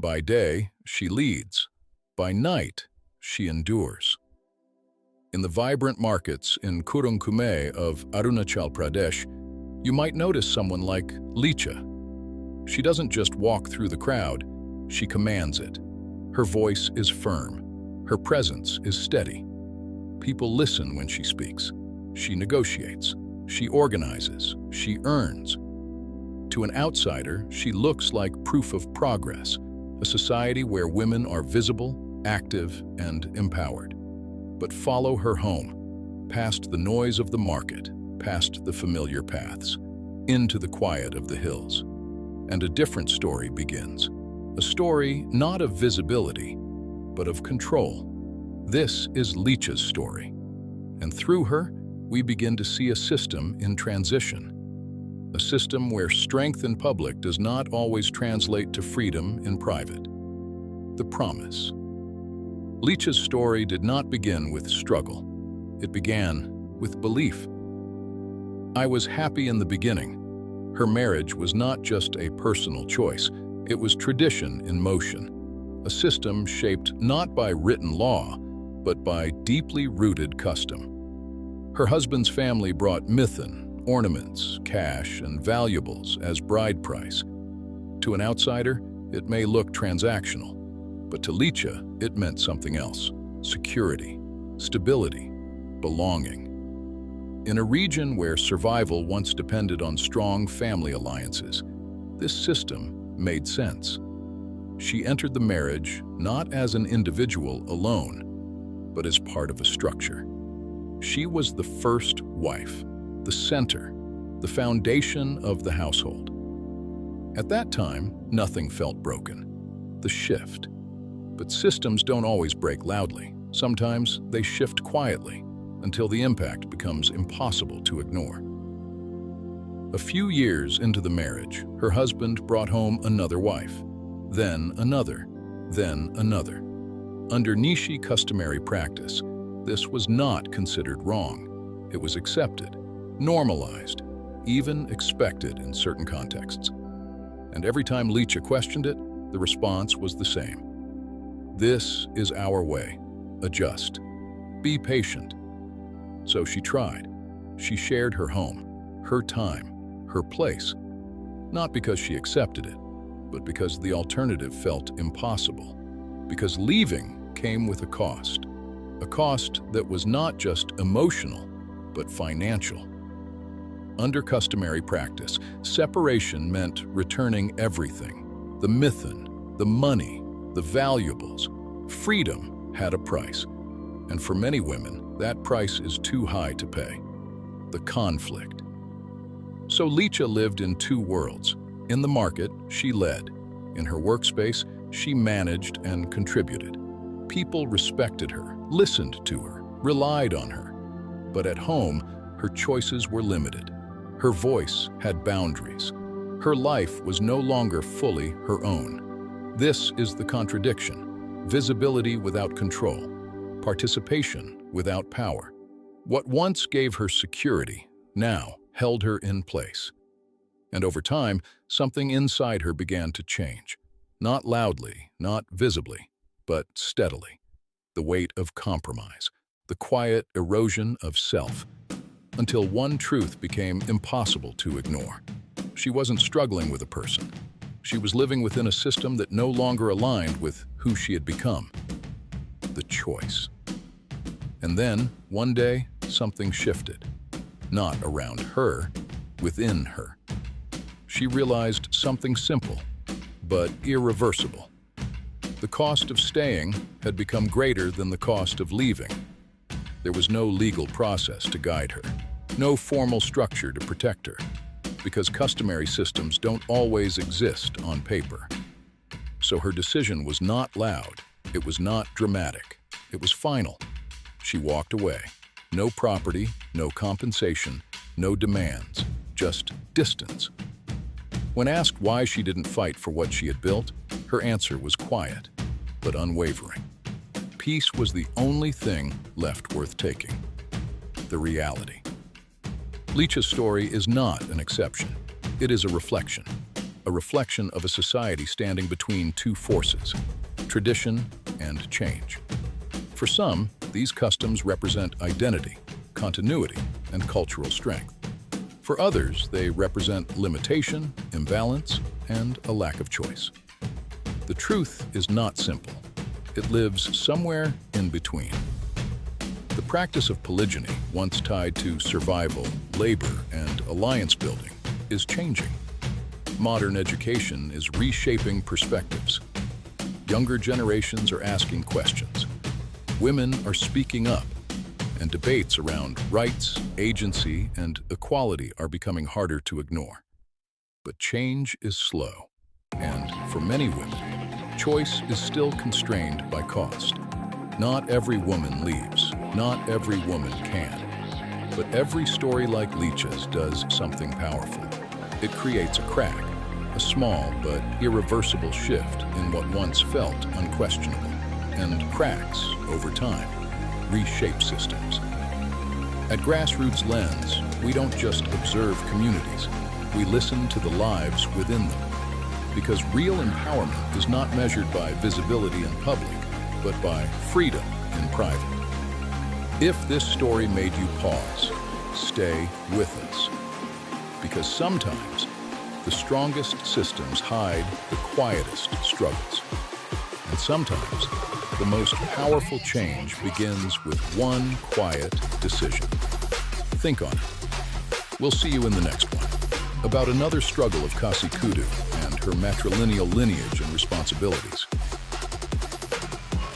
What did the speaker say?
By day, she leads. By night, she endures. In the vibrant markets in Kurung Kumey of Arunachal Pradesh, you might notice someone like Licha. She doesn't just walk through the crowd, she commands it. Her voice is firm. Her presence is steady. People listen when she speaks. She negotiates. She organizes. She earns. To an outsider, she looks like proof of progress, a society where women are visible, active, and empowered. But follow her home, past the noise of the market, past the familiar paths, into the quiet of the hills. And a different story begins. A story not of visibility, but of control. This is Licha's story. And through her, we begin to see a system in transition. A system where strength in public does not always translate to freedom in private. The promise. Licha's story did not begin with struggle. It began with belief. I was happy in the beginning. Her marriage was not just a personal choice, it was tradition in motion, a system shaped not by written law, but by deeply rooted custom. Her husband's family brought mithun, ornaments, cash, and valuables as bride price. To an outsider, it may look transactional, but to Licha, it meant something else: security, stability, belonging. In a region where survival once depended on strong family alliances, this system made sense. She entered the marriage not as an individual alone, but as part of a structure. She was the first wife, the center, the foundation of the household. At that time, nothing felt broken. The shift. But systems don't always break loudly. Sometimes they shift quietly until the impact becomes impossible to ignore. A few years into the marriage, her husband brought home another wife, then another, then another. Under Nyishi customary practice, this was not considered wrong. It was accepted, normalized, even expected in certain contexts. And every time Licha questioned it, the response was the same. This is our way. Adjust. Be patient. So she tried. She shared her home, her time, her place. Not because she accepted it, but because the alternative felt impossible. Because leaving came with a cost that was not just emotional, but financial. Under customary practice, separation meant returning everything: the mithun, the money, the valuables. Freedom had a price, and for many women, that price is too high to pay: the conflict. So Licha lived in two worlds. In the market, she led. In her workspace, she managed and contributed. People respected her, listened to her, relied on her. But at home, her choices were limited. Her voice had boundaries. Her life was no longer fully her own. This is the contradiction: visibility without control, participation without power. What once gave her security now held her in place. And over time, something inside her began to change. Not loudly, not visibly, but steadily. The weight of compromise, the quiet erosion of self, until one truth became impossible to ignore. She wasn't struggling with a person. She was living within a system that no longer aligned with who she had become. The choice. And then, one day, something shifted. Not around her, within her. She realized something simple, but irreversible. The cost of staying had become greater than the cost of leaving. There was no legal process to guide her, no formal structure to protect her, because customary systems don't always exist on paper. So her decision was not loud, it was not dramatic, it was final. She walked away. No property, no compensation, no demands, just distance. When asked why she didn't fight for what she had built, her answer was quiet, but unwavering. Peace was the only thing left worth taking. The reality. Licha's story is not an exception. It is a reflection. a reflection of a society standing between two forces, tradition and change. For some, these customs represent identity, continuity, and cultural strength. For others, they represent limitation, imbalance, and a lack of choice. The truth is not simple. It lives somewhere in between. The practice of polygyny, once tied to survival, labor, and alliance building, is changing. Modern education is reshaping perspectives. Younger generations are asking questions. Women are speaking up, and debates around rights, agency, and equality are becoming harder to ignore. But change is slow, and for many women, choice is still constrained by cost. Not every woman leaves, not every woman can. But every story like Licha's does something powerful. It creates a crack, a small but irreversible shift in what once felt unquestionable. And cracks, over time, reshape systems. At Grassroots Lens, we don't just observe communities, we listen to the lives within them. Because real empowerment is not measured by visibility in public, but by freedom in private. If this story made you pause, stay with us. Because sometimes, the strongest systems hide the quietest struggles. And sometimes, the most powerful change begins with one quiet decision. Think on it. We'll see you in the next one, about another struggle of Kasi Kudu and her matrilineal lineage and responsibilities.